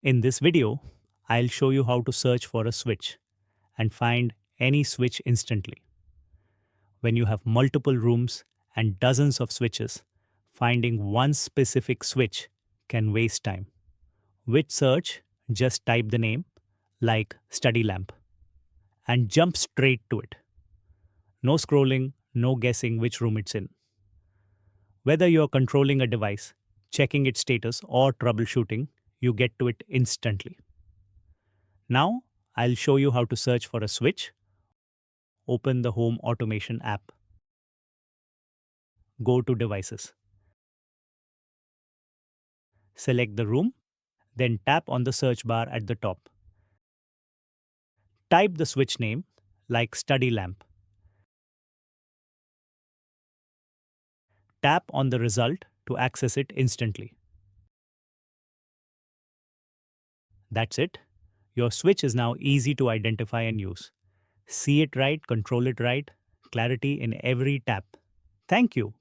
In this video, I'll show you how to search for a switch and find any switch instantly. When you have multiple rooms and dozens of switches, finding one specific switch can waste time. With search, just type the name, like study lamp, and jump straight to it. No scrolling, no guessing which room it's in. Whether you're controlling a device, checking its status, or troubleshooting, you get to it instantly. Now, I'll show you how to search for a switch. Open the Home Automation app. Go to Devices. Select the room, then tap on the search bar at the top. Type the switch name, like study lamp. Tap on the result to access it instantly. That's it. Your switch is now easy to identify and use. See it right, control it right, clarity in every tap. Thank you.